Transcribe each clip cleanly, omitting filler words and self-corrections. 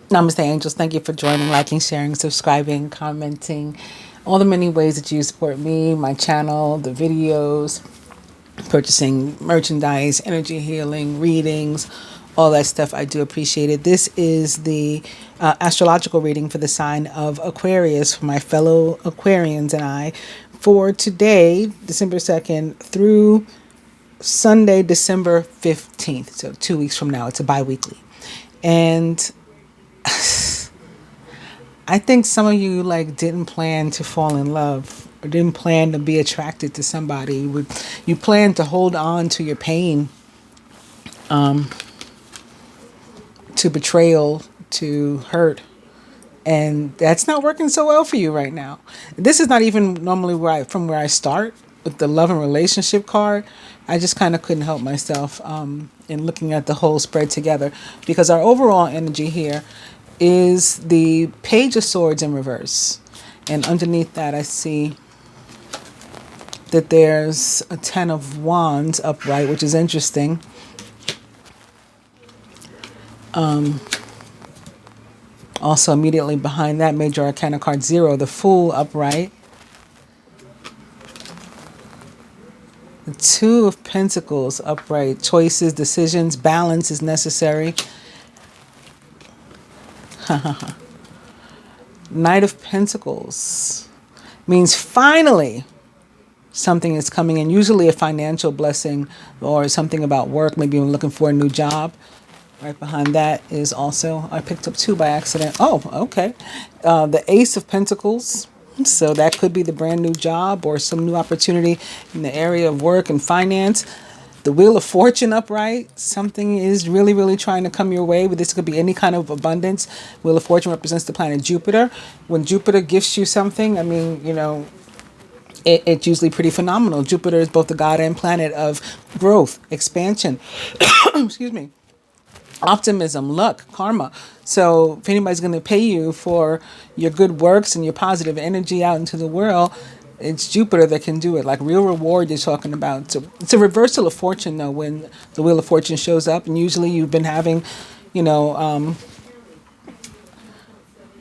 Namaste, angels. Thank you for joining, liking, sharing, subscribing, commenting, all the many ways that you support me, my channel, the videos, purchasing merchandise, energy healing, readings, all that stuff. I do appreciate it. This is the astrological reading for the sign of Aquarius for my fellow Aquarians and I for today, December 2nd through Sunday, December 15th. So 2 weeks from now. It's a biweekly. And I think some of you didn't plan to fall in love or didn't plan to be attracted to somebody. You plan to hold on to your pain, to betrayal, to hurt. And that's not working so well for you right now. This is not even normally from where I start with the love and relationship card. I just kind of couldn't help myself in looking at the whole spread together, because our overall energy here is the Page of Swords in reverse. And underneath that, I see that there's a Ten of Wands upright, which is interesting. Also immediately behind that, Major Arcana card 0, the Fool upright. The Two of Pentacles upright. Choices, decisions, balance is necessary. Knight of Pentacles means finally something is coming in, usually a financial blessing or something about work. Maybe you're looking for a new job. Right behind that is also, I picked up 2 by accident. Oh, okay. The Ace of Pentacles. So that could be the brand new job or some new opportunity in the area of work and finance. The Wheel of Fortune upright. Something is really, really trying to come your way, but this could be any kind of abundance. Wheel of Fortune represents the planet Jupiter. When Jupiter gifts you something, I mean, it's usually pretty phenomenal. Jupiter is both the god and planet of growth, expansion. Excuse me. Optimism, luck, karma. So if anybody's going to pay you for your good works and your positive energy out into the world, it's Jupiter that can do it. Like real reward you're talking about. So it's a reversal of fortune, though, when the Wheel of Fortune shows up. And usually you've been having, a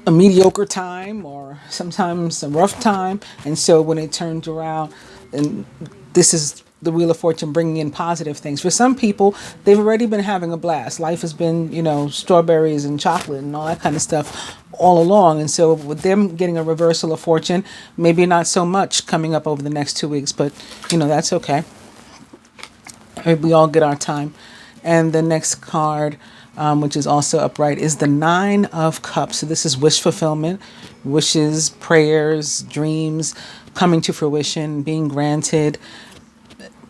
mediocre time or sometimes a rough time. And so when it turns around, and this is the Wheel of Fortune bringing in positive things. For some people, they've already been having a blast. Life has been, strawberries and chocolate and all that kind of stuff all along. And so with them getting a reversal of fortune, maybe not so much coming up over the next 2 weeks, but, that's okay. We all get our time. And the next card, which is also upright, is the Nine of Cups. So this is wish fulfillment, wishes, prayers, dreams coming to fruition, being granted,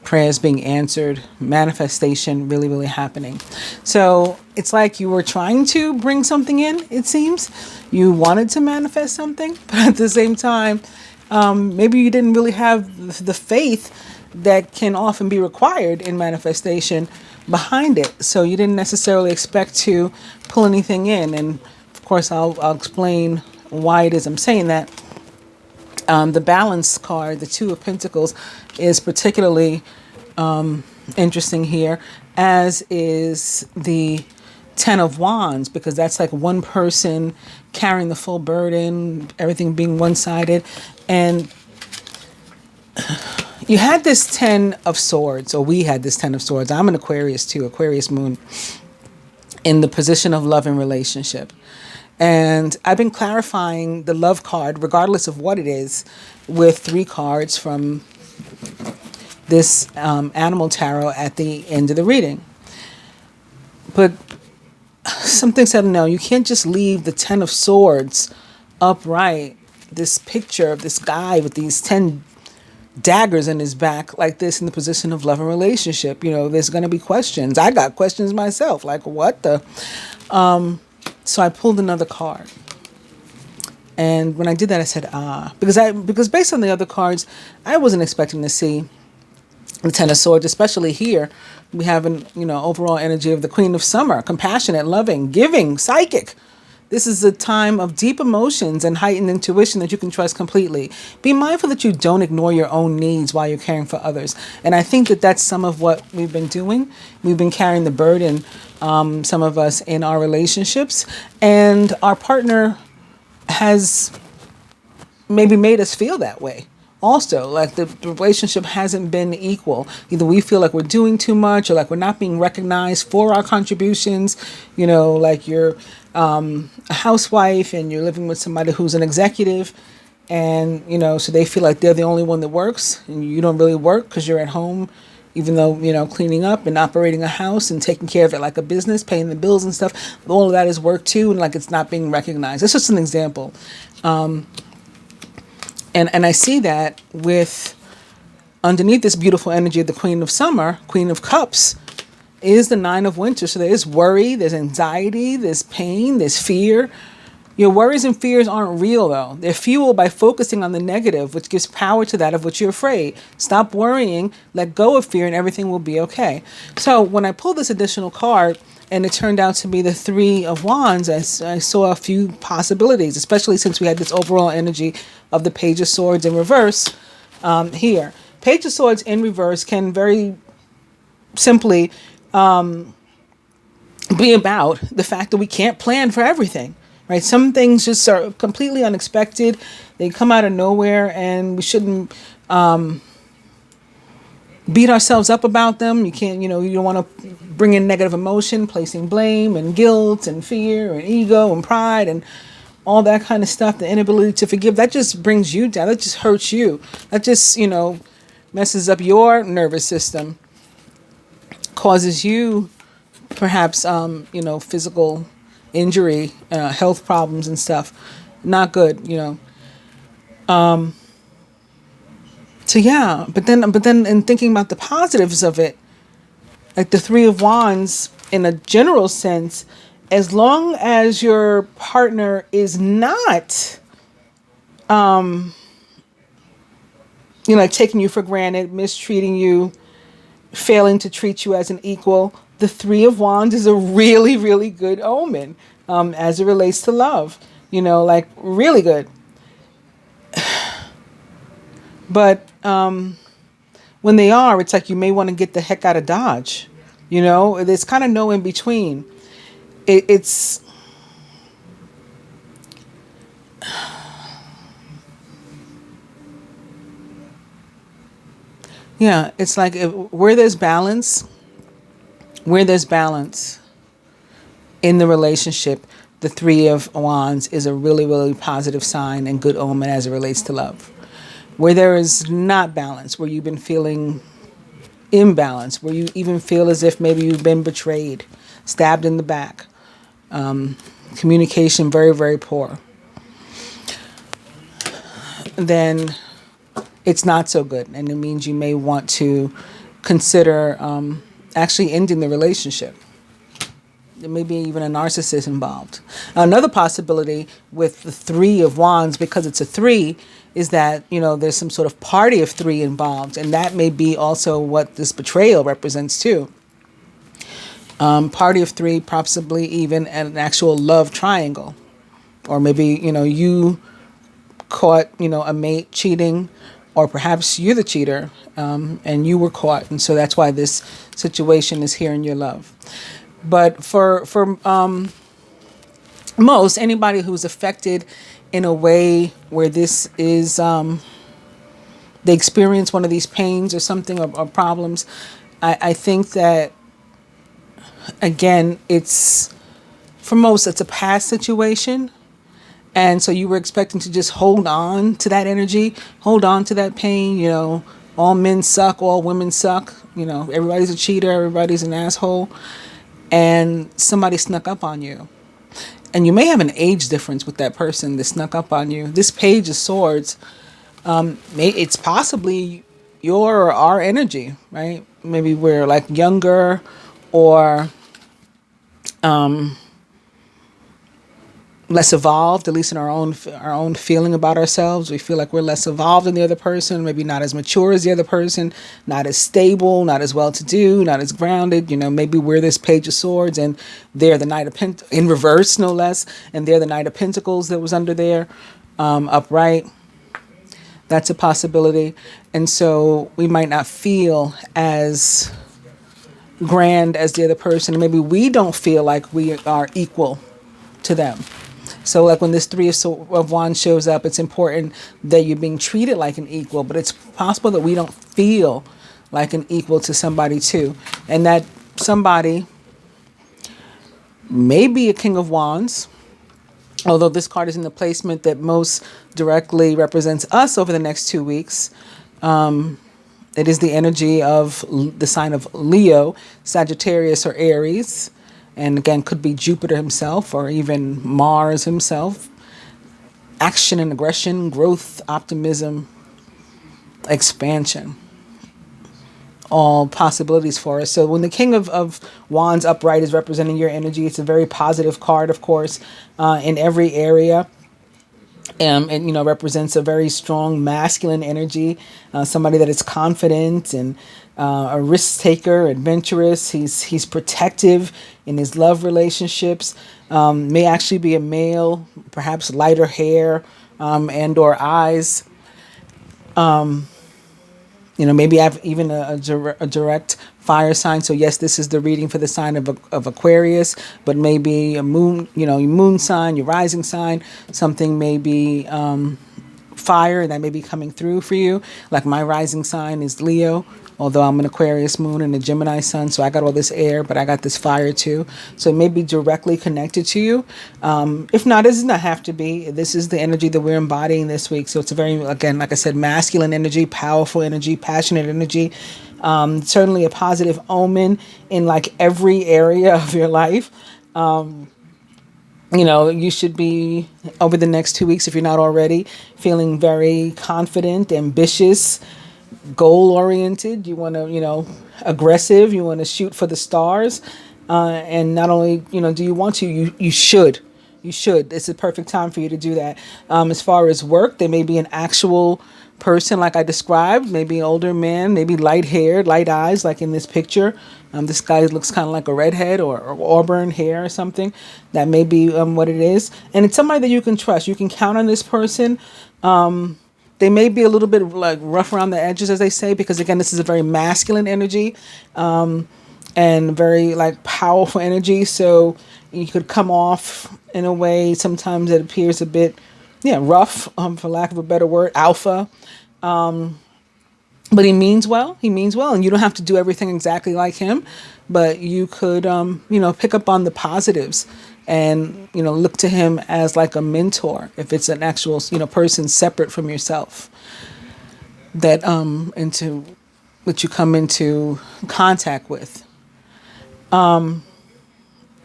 prayers being answered, manifestation really, really happening. So it's like you were trying to bring something in, it seems. You wanted to manifest something, but at the same time, maybe you didn't really have the faith that can often be required in manifestation behind it. So you didn't necessarily expect to pull anything in. And of course, I'll explain why it is I'm saying that. The balance card, the Two of Pentacles, is particularly interesting here, as is the Ten of Wands, because that's like one person carrying the full burden, everything being one-sided. And you had this Ten of Swords, or we had this Ten of Swords. I'm an Aquarius too, Aquarius moon, in the position of love and relationship. And I've been clarifying the love card, regardless of what it is, with 3 cards from this animal tarot at the end of the reading. But something said, no, you can't just leave the Ten of Swords upright, this picture of this guy with these 10 daggers in his back like this in the position of love and relationship. There's going to be questions. I got questions myself, like what the... So I pulled another card. And when I did that, I said, because based on the other cards, I wasn't expecting to see the Ten of Swords, especially here. We have an, overall energy of the Queen of Summer, compassionate, loving, giving, psychic. This is a time of deep emotions and heightened intuition that you can trust completely. Be mindful that you don't ignore your own needs while you're caring for others. And I think that that's some of what we've been doing. We've been carrying the burden, some of us, in our relationships. And our partner has maybe made us feel that way. Also, like the relationship hasn't been equal. Either we feel like we're doing too much or like we're not being recognized for our contributions. Like you're a housewife and you're living with somebody who's an executive, and so they feel like they're the only one that works and you don't really work because you're at home, even though cleaning up and operating a house and taking care of it like a business, paying the bills and stuff. All of that is work too, and like it's not being recognized. That's just an example. And I see that with underneath this beautiful energy of the Queen of Summer, Queen of Cups, is the Nine of Winter. So there's worry, there's anxiety, there's pain, there's fear. Your worries and fears aren't real, though. They're fueled by focusing on the negative, which gives power to that of which you're afraid. Stop worrying, let go of fear, and everything will be okay. So when I pulled this additional card, and it turned out to be the Three of Wands, I saw a few possibilities, especially since we had this overall energy of the Page of Swords in reverse here. Page of Swords in reverse can very simply be about the fact that we can't plan for everything, right? Some things just are completely unexpected. They come out of nowhere, and we shouldn't beat ourselves up about them. You can't, you don't want to bring in negative emotion, placing blame and guilt and fear and ego and pride and all that kind of stuff. The inability to forgive, that just brings you down. That just hurts you. That just, messes up your nervous system, causes you perhaps, physical injury, health problems and stuff. Not good, So yeah, but then in thinking about the positives of it, like the Three of Wands in a general sense, as long as your partner is not, like taking you for granted, mistreating you, failing to treat you as an equal, the Three of Wands is a really, really good omen as it relates to love, like really good. But when they are, it's like you may want to get the heck out of Dodge. There's kind of no in between. It's yeah, it's like where there's balance in the relationship, the Three of Wands is a really, really positive sign and good omen as it relates to love. Where there is not balance, where you've been feeling imbalance, where you even feel as if maybe you've been betrayed, stabbed in the back, communication very, very poor, then it's not so good. And it means you may want to consider actually ending the relationship. There may be even a narcissist involved. Another possibility with the Three of Wands, because it's a three, is that, there's some sort of party of three involved. And that may be also what this betrayal represents too. Party of three, possibly even an actual love triangle. Or maybe, you caught, a mate cheating, or perhaps you're the cheater and you were caught. And so that's why this situation is here in your love. But for most, anybody who's affected in a way where this is, they experience one of these pains or something, or problems, I think that, again, for most, it's a past situation. And so you were expecting to just hold on to that energy, hold on to that pain, all men suck, all women suck, everybody's a cheater, everybody's an asshole. And somebody snuck up on you. And you may have an age difference with that person that snuck up on you. This Page of Swords, it's possibly your or our energy, right? Maybe we're like younger, or less evolved, at least in our own feeling about ourselves. We feel like we're less evolved than the other person, maybe not as mature as the other person, not as stable, not as well-to-do, not as grounded. Maybe we're this Page of Swords and they're the Knight of Pentacles, in reverse, no less, and they're the Knight of Pentacles that was under there, upright. That's a possibility. And so we might not feel as grand as the other person. And maybe we don't feel like we are equal to them. So like when this Three of Wands shows up, it's important that you're being treated like an equal, but it's possible that we don't feel like an equal to somebody too. And that somebody may be a King of Wands, although this card is in the placement that most directly represents us over the next 2 weeks. It is the energy of the sign of Leo, Sagittarius, or Aries. And again, could be Jupiter himself or even Mars himself. Action and aggression, growth, optimism, expansion. All possibilities for us. So when the King of Wands upright is representing your energy, it's a very positive card, of course, in every area. And represents a very strong masculine energy, somebody that is confident and a risk taker, adventurous. He's protective in his love relationships. May actually be a male, perhaps lighter hair and or eyes. Maybe have even a direct fire sign. So yes, this is the reading for the sign of Aquarius, but maybe a moon, your moon sign, your rising sign, something may be fire that may be coming through for you. Like my rising sign is Leo, although I'm an Aquarius moon and a Gemini sun, so I got all this air, but I got this fire too. So it may be directly connected to you. If not, it does not have to be. This is the energy that we're embodying this week. So it's a very, again, like I said, masculine energy, powerful energy, passionate energy. Certainly a positive omen in like every area of your life. You should be, over the next 2 weeks, if you're not already, feeling very confident, ambitious, goal-oriented. You want to, aggressive. You want to shoot for the stars. And not only, do you want to, you should. You should. It's the perfect time for you to do that. As far as work, there may be an actual person like I described, maybe an older man, maybe light-haired, light eyes, like in this picture. This guy looks kind of like a redhead or auburn hair or something. That may be what it is. And it's somebody that you can trust. You can count on this person. They may be a little bit like rough around the edges, as they say, because again, this is a very masculine energy and very like powerful energy. So you could come off in a way sometimes that appears a bit, rough, for lack of a better word, alpha. But he means well. He means well, and you don't have to do everything exactly like him, but you could, pick up on the positives and, look to him as like a mentor if it's an actual, person separate from yourself that you come into contact with. And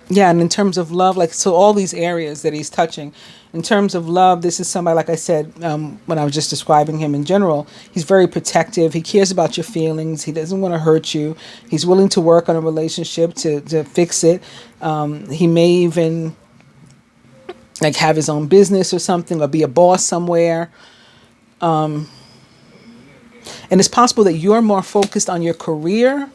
in terms of love, so all these areas that he's touching, in terms of love, this is somebody, like I said, when I was just describing him in general, he's very protective. He cares about your feelings. He doesn't want to hurt you. He's willing to work on a relationship to fix it. He may even have his own business or something, or be a boss somewhere. And it's possible that you're more focused on your career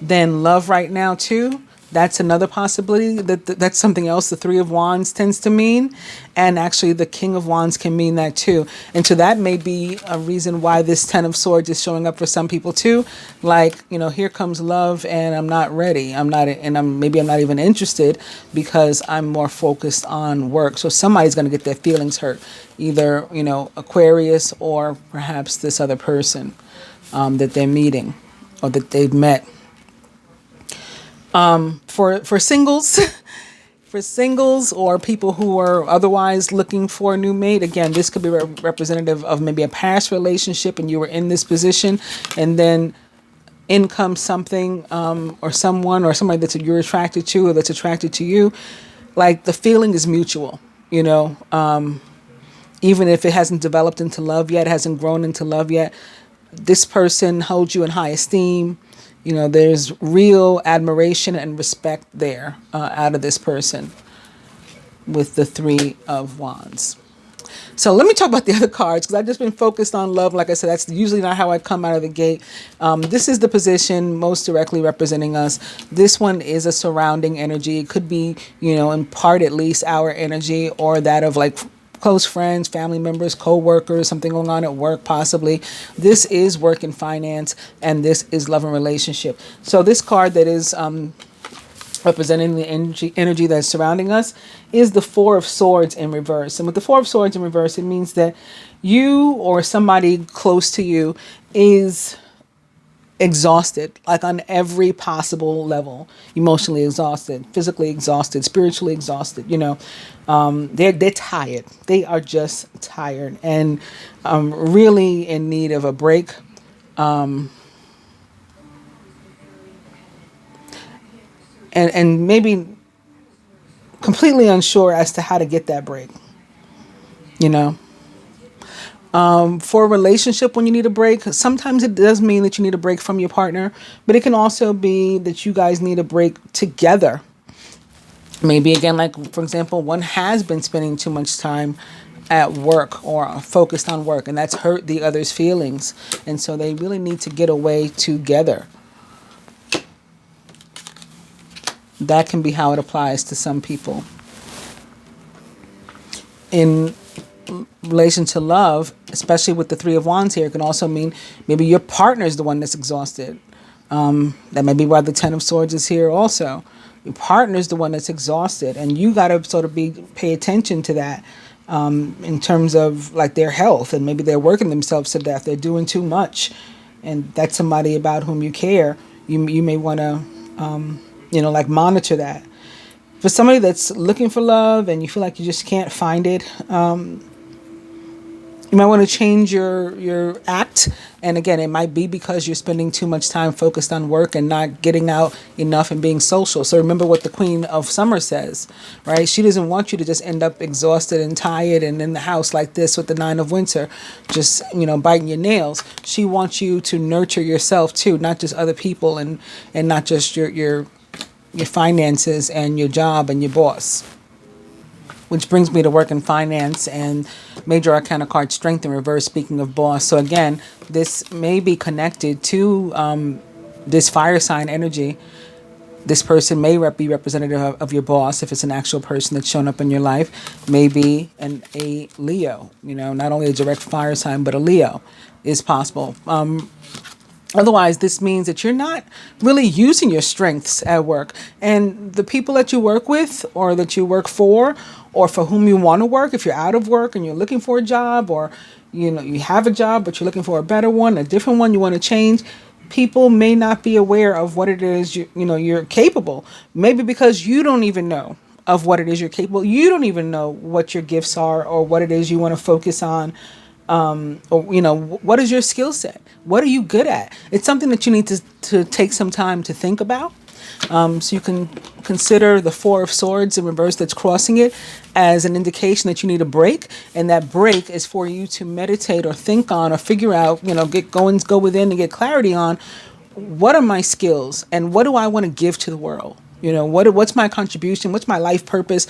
than love right now too. That's another possibility. That's something else the Three of Wands tends to mean. And actually the King of Wands can mean that too. And so that may be a reason why this Ten of Swords is showing up for some people too. Here comes love and I'm not ready. I'm not even interested because I'm more focused on work. So somebody's going to get their feelings hurt. Either, Aquarius or perhaps this other person that they're meeting or that they've met. For singles, for singles or people who are otherwise looking for a new mate, again, this could be representative of maybe a past relationship and you were in this position, and then in comes something or someone or somebody that you're attracted to or that's attracted to you. Like the feeling is mutual, even if it hasn't developed into love yet, hasn't grown into love yet. This person holds you in high esteem. There's real admiration and respect there out of this person. with the Three of Wands. So let me talk about the other cards, because I've just been focused on love. Like I said, that's usually not how I come out of the gate. This is the position most directly representing us. This one is a surrounding energy. It could be, in part at least our energy, or that of like close friends, family members, co-workers, something going on at work possibly. This is work and finance, and this is love and relationship. So this card that is representing the energy that's surrounding us is the Four of Swords in reverse. And with the Four of Swords in reverse, it means that you or somebody close to you is exhausted, like on every possible level. Emotionally exhausted, physically exhausted, spiritually exhausted. They're tired. They are just tired, and really in need of a break. And maybe completely unsure as to how to get that break. For a relationship, when you need a break, sometimes it does mean that you need a break from your partner, but it can also be that you guys need a break together. Maybe again, like for example, one has been spending too much time at work or focused on work, and that's hurt the other's feelings, and so they really need to get away together. That can be how it applies to some people. In relation to love, especially with the Three of Wands here, it can also mean maybe your partner is the one that's exhausted. That may be why the Ten of Swords is here also. Your partner is the one that's exhausted, and you got to sort of pay attention to that in terms of like their health, and maybe they're working themselves to death. They're doing too much, and that's somebody about whom you care. You may want to monitor that. For somebody that's looking for love and you feel like you just can't find it, you might want to change your act. And again, it might be because you're spending too much time focused on work and not getting out enough and being social. So remember what the Queen of Summer says, right? She doesn't want you to just end up exhausted and tired and in the house like this with the Nine of Winter, just, biting your nails. She wants you to nurture yourself too, not just other people, and not just your finances and your job and your boss. Which brings me to work and finance and Major Arcana card Strength in reverse, speaking of boss. So again, this may be connected to this fire sign energy. This person may be representative of your boss if it's an actual person that's shown up in your life. Maybe a Leo, not only a direct fire sign, but a Leo is possible. Otherwise, this means that you're not really using your strengths at work. And the people that you work with or that you work for or for whom you want to work, if you're out of work and you're looking for a job, or, you have a job, but you're looking for a better one, a different one you want to change, people may not be aware of what it is you're capable. Maybe because you don't even know of what it is you're capable. You don't even know what your gifts are or what it is you want to focus on. Or what is your skill set? What are you good at? It's something that you need to take some time to think about. So you can consider the Four of Swords in reverse that's crossing it as an indication that you need a break, and that break is for you to meditate or think on or figure out, go within and get clarity on what are my skills and what do I want to give to the world. What's my contribution? What's my life purpose?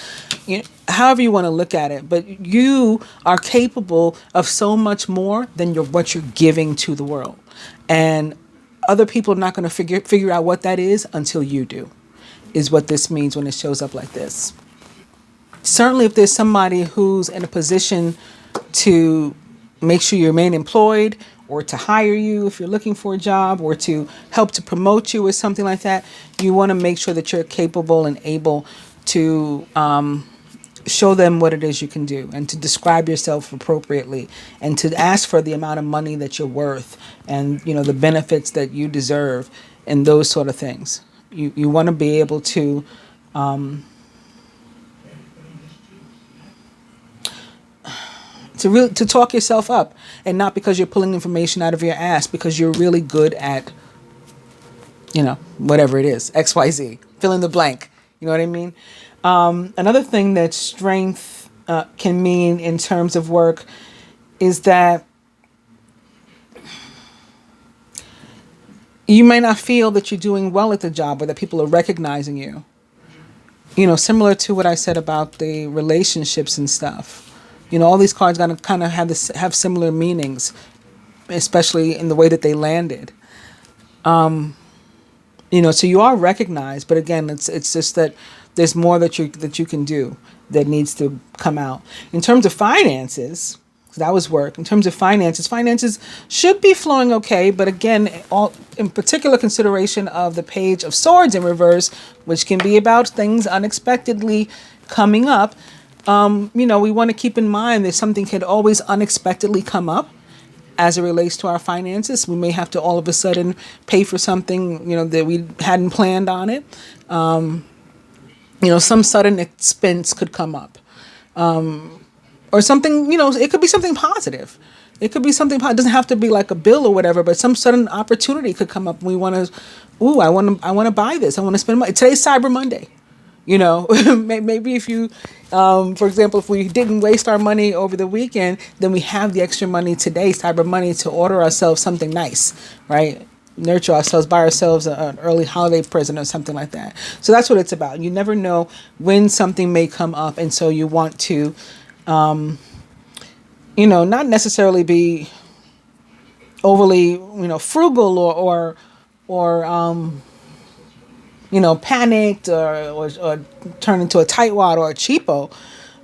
However you want to look at it, but you are capable of so much more than what you're giving to the world, and other people are not going to figure out what that is until you do. Is what this means when it shows up like this. Certainly, if there's somebody who's in a position to make sure you remain employed, or to hire you if you're looking for a job, or to help to promote you or something like that, you want to make sure that you're capable and able to show them what it is you can do, and to describe yourself appropriately, and to ask for the amount of money that you're worth, and the benefits that you deserve, and those sort of things. You want to be able to to talk yourself up, and not because you're pulling information out of your ass, because you're really good at whatever it is, XYZ, fill in the blank. You know what I mean? Another thing that strength can mean in terms of work is that you may not feel that you're doing well at the job, or that people are recognizing you. Similar to what I said about the relationships and stuff. All these cards gonna kind of have similar meanings, especially in the way that they landed. So you are recognized, but again, it's just that there's more that you can do that needs to come out. In terms of finances, that was work. In terms of finances should be flowing okay, but again, all in particular consideration of the Page of Swords in reverse, which can be about things unexpectedly coming up. We want to keep in mind that something could always unexpectedly come up as it relates to our finances. We may have to all of a sudden pay for something, that we hadn't planned on it. Some sudden expense could come up. Or something, it could be something positive. It could be something, it doesn't have to be like a bill or whatever, but some sudden opportunity could come up and we want to, I want to buy this. I want to spend money. Today's Cyber Monday. Maybe if you, for example, if we didn't waste our money over the weekend, then we have the extra money today, Cyber Money, to order ourselves something nice, right? Nurture ourselves, buy ourselves an early holiday present or something like that. So that's what it's about. You never know when something may come up. And so you want to, not necessarily be overly, frugal or panicked or turn into a tightwad or a cheapo,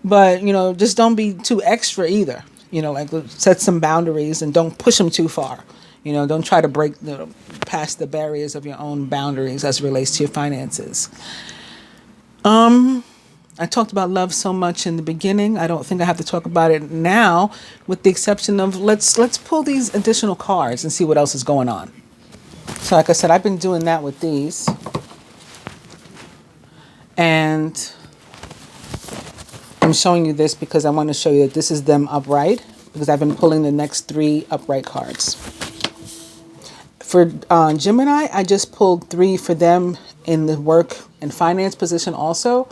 but, just don't be too extra either. Like set some boundaries and don't push them too far. Don't try to break past the barriers of your own boundaries as it relates to your finances. I talked about love so much in the beginning. I don't think I have to talk about it now, with the exception of let's pull these additional cards and see what else is going on. So like I said, I've been doing that with these. And I'm showing you this because I want to show you that this is them upright, because I've been pulling the next 3 upright cards. For Gemini, I just pulled 3 for them in the work and finance position also,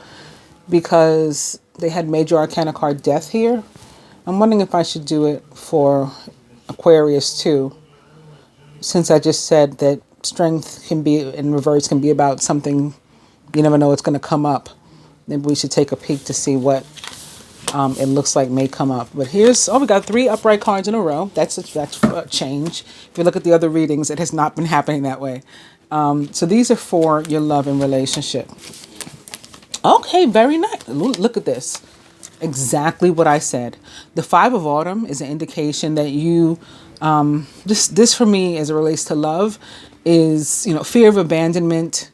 because they had major arcana card death here. I'm wondering if I should do it for Aquarius too, since I just said that strength can be in reverse, can be about something you never know what's going to come up. Maybe we should take a peek to see what it looks like may come up. But we got 3 upright cards in a row. That's a change. If you look at the other readings, it has not been happening that way. So these are for your love and relationship. Okay, very nice. Look at this. Exactly what I said. The 5 of Autumn is an indication that you, this for me as it relates to love is, fear of abandonment,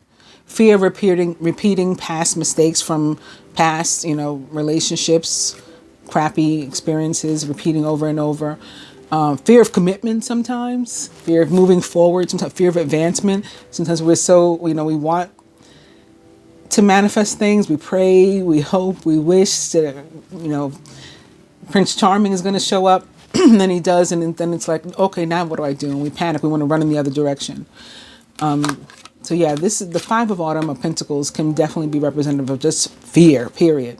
fear of repeating past mistakes from past, relationships, crappy experiences, repeating over and over. Fear of commitment sometimes, fear of moving forward, sometimes fear of advancement. Sometimes we're so, we want to manifest things. We pray, we hope, we wish that, Prince Charming is going to show up. And then he does, and then it's like, okay, now what do I do? And we panic. We want to run in the other direction. So yeah, this is the 5 of Autumn of Pentacles can definitely be representative of just fear, period.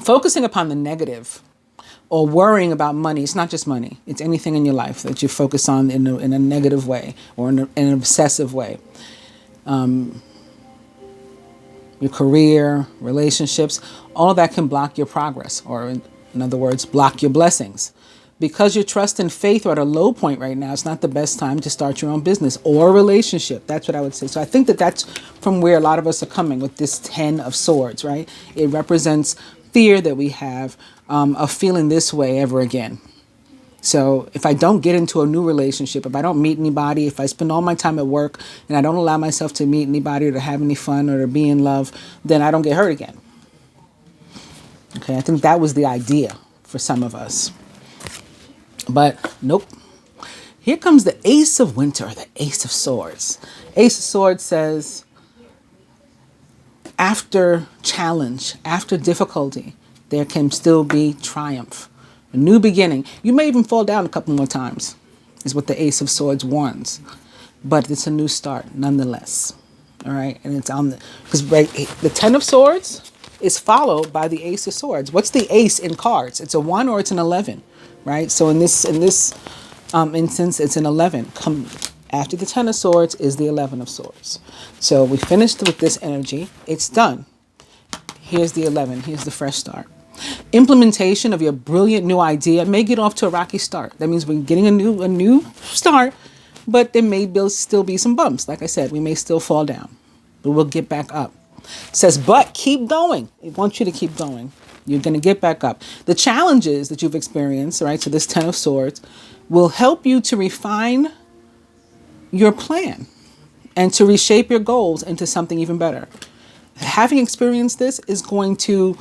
Focusing upon the negative or worrying about money. It's not just money. It's anything in your life that you focus on in a negative way or in an obsessive way. Your career, relationships, all of that can block your progress, or in other words, block your blessings. Because your trust and faith are at a low point right now, it's not the best time to start your own business or relationship. That's what I would say. So I think that that's from where a lot of us are coming with this 10 of Swords, right? It represents fear that we have of feeling this way ever again. So if I don't get into a new relationship, if I don't meet anybody, if I spend all my time at work and I don't allow myself to meet anybody or to have any fun or to be in love, then I don't get hurt again. Okay, I think that was the idea for some of us. But nope. Here comes the Ace of Winter, the Ace of Swords. Ace of Swords says, after challenge, after difficulty, there can still be triumph. A new beginning. You may even fall down a couple more times, is what the Ace of Swords warns. But it's a new start, nonetheless. All right? And it's on because the 10 of Swords is followed by the Ace of Swords. What's the ace in cards? It's a 1 or it's an 11, right? So in this instance, it's an 11. Come after the 10 of Swords is the 11 of Swords. So we finished with this energy. It's done. Here's the 11. Here's the fresh start. Implementation of your brilliant new idea may get off to a rocky start. That means we're getting a new start, but there may still be some bumps. Like I said, we may still fall down, but we'll get back up. It says, but keep going. It wants you to keep going. You're going to get back up. The challenges that you've experienced, right, so this 10 of Swords, will help you to refine your plan and to reshape your goals into something even better. Having experienced this is going to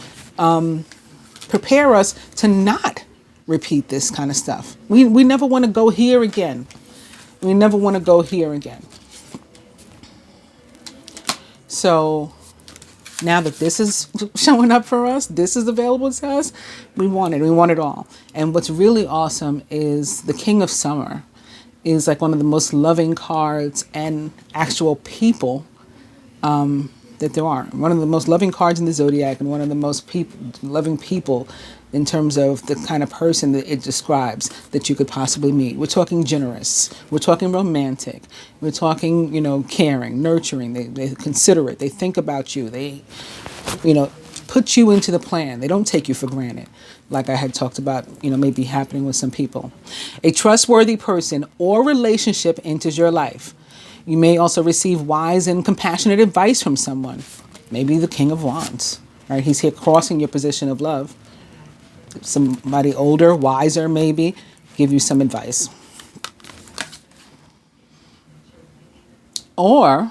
prepare us to not repeat this kind of stuff. We never want to go here again. We never want to go here again. So now that this is showing up for us, this is available to us, we want it. We want it all. And what's really awesome is the King of Summer is like one of the most loving cards and actual people that there are. One of the most loving cards in the zodiac and one of the most loving people in terms of the kind of person that it describes that you could possibly meet. We're talking generous. We're talking romantic. We're talking, caring, nurturing. They considerate. They think about you. They, put you into the plan. They don't take you for granted, like I had talked about, maybe happening with some people. A trustworthy person or relationship enters your life. You may also receive wise and compassionate advice from someone. Maybe the King of Wands, right? He's here crossing your position of love. Somebody older, wiser, maybe, give you some advice. Or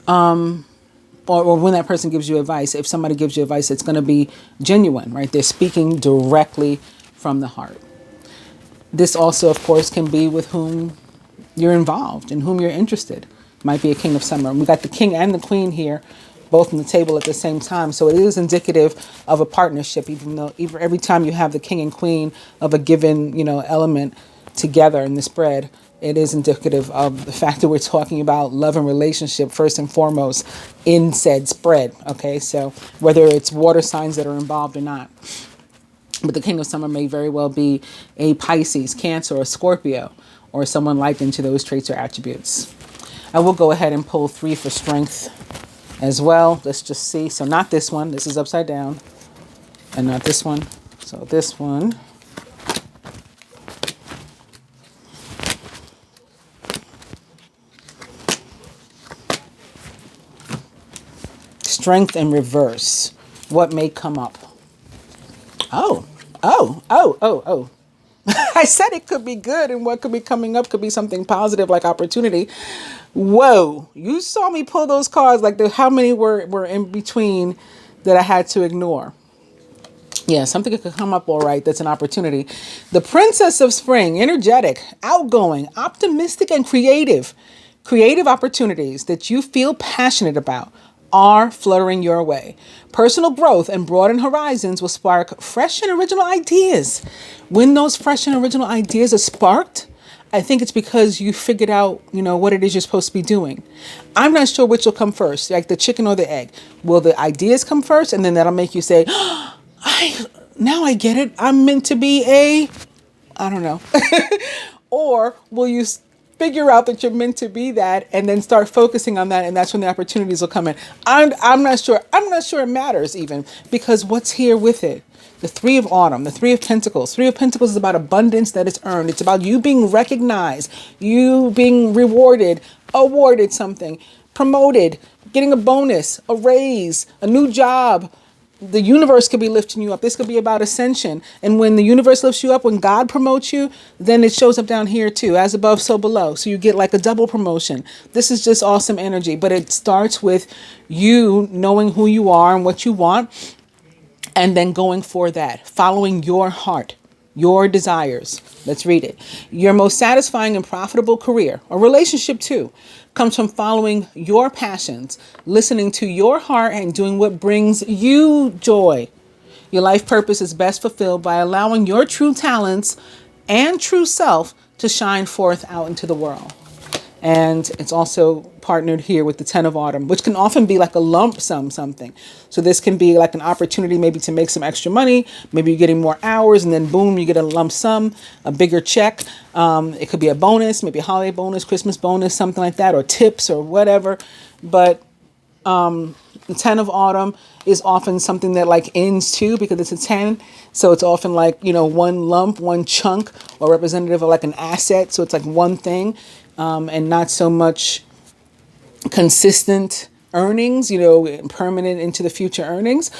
when that person gives you advice, if somebody gives you advice, it's going to be genuine, right? They're speaking directly from the heart. This also, of course, can be with whom you're involved and whom you're interested. Might be a King of Summer. We got the King and the Queen here, both on the table at the same time. So it is indicative of a partnership, even though every time you have the King and Queen of a given, element together in the spread, it is indicative of the fact that we're talking about love and relationship first and foremost in said spread. Okay, so whether it's water signs that are involved or not. But the King of Summer may very well be a Pisces, Cancer, or Scorpio, or someone likened to those traits or attributes. I will go ahead and pull 3 for strength as well. Let's just see. So not this one. This is upside down. And not this one. So this one. Strength in reverse. What may come up? Oh. I said it could be good, and what could be coming up could be something positive like opportunity. Whoa, you saw me pull those cards, like how many were in between that I had to ignore. Yeah, something could come up all right. That's an opportunity. The Princess of Spring, energetic, outgoing, optimistic, and creative. Creative opportunities that you feel passionate about are fluttering your way. Personal growth and broadened horizons will spark fresh and original ideas. When those fresh and original ideas are sparked, I think it's because you figured out, what it is you're supposed to be doing. I'm not sure which will come first, like the chicken or the egg. Will the ideas come first, and then that'll make you say, now I get it. I'm meant to be I don't know. Or will you figure out that you're meant to be that and then start focusing on that, and that's when the opportunities will come in. I'm not sure. I'm not sure it matters even, because what's here with it? The 3 of Autumn, the 3 of Pentacles. 3 of Pentacles is about abundance that is earned. It's about you being recognized, you being rewarded, awarded something, promoted, getting a bonus, a raise, a new job. The universe could be lifting you up. This could be about ascension. And when the universe lifts you up, when God promotes you, then it shows up down here too, as above, so below. So you get like a double promotion. This is just awesome energy. But it starts with you knowing who you are and what you want, and then going for that, following your heart, your desires. Let's read it. Your most satisfying and profitable career, or relationship too, comes from following your passions, listening to your heart, and doing what brings you joy. Your life purpose is best fulfilled by allowing your true talents and true self to shine forth out into the world. And it's also partnered here with the 10 of Autumn, which can often be like a lump sum something. So this can be like an opportunity maybe to make some extra money. Maybe you're getting more hours, and then boom, you get a lump sum, a bigger check. It could be a bonus, maybe a holiday bonus, Christmas bonus, something like that, or tips or whatever. But the 10 of autumn is often something that like ends too, because it's a 10. So it's often like, one lump, one chunk, or representative of like an asset. So it's like one thing, and not so much consistent earnings, permanent into the future earnings.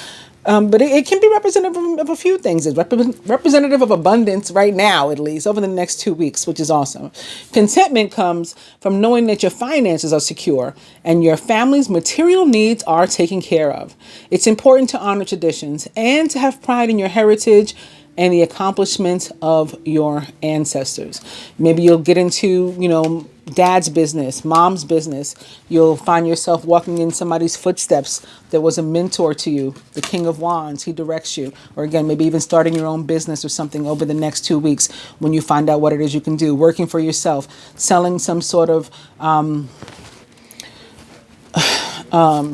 But it can be representative of a few things. It's representative of abundance right now, at least over the next 2 weeks, which is awesome. Contentment comes from knowing that your finances are secure and your family's material needs are taken care of. It's important to honor traditions and to have pride in your heritage and the accomplishments of your ancestors. Maybe you'll get into, dad's business, mom's business. You'll find yourself walking in somebody's footsteps that was a mentor to you, the King of Wands. He directs you. Or again, maybe even starting your own business or something over the next 2 weeks when you find out what it is you can do. Working for yourself, selling some sort of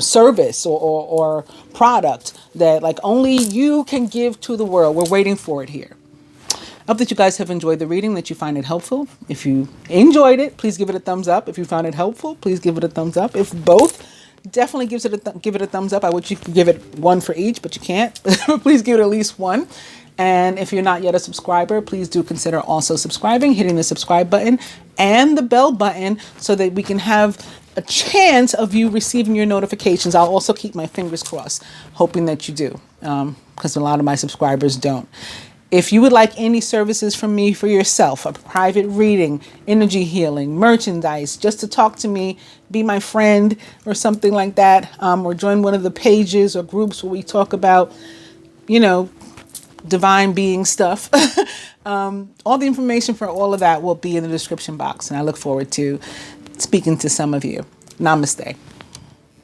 service or product that like only you can give to the world. We're waiting for it here. I hope that you guys have enjoyed the reading, that you find it helpful. If you enjoyed it, please give it a thumbs up. If you found it helpful, please give it a thumbs up. If both, definitely give it a thumbs up. I wish you could give it one for each, but you can't. Please give it at least one. And if you're not yet a subscriber, please do consider also subscribing, hitting the subscribe button and the bell button so that we can have a chance of you receiving your notifications. I'll also keep my fingers crossed, hoping that you do, because a lot of my subscribers don't. If you would like any services from me for yourself, a private reading, energy healing, merchandise, just to talk to me, be my friend or something like that, or join one of the pages or groups where we talk about, divine being stuff. All the information for all of that will be in the description box. And I look forward to speaking to some of you. Namaste.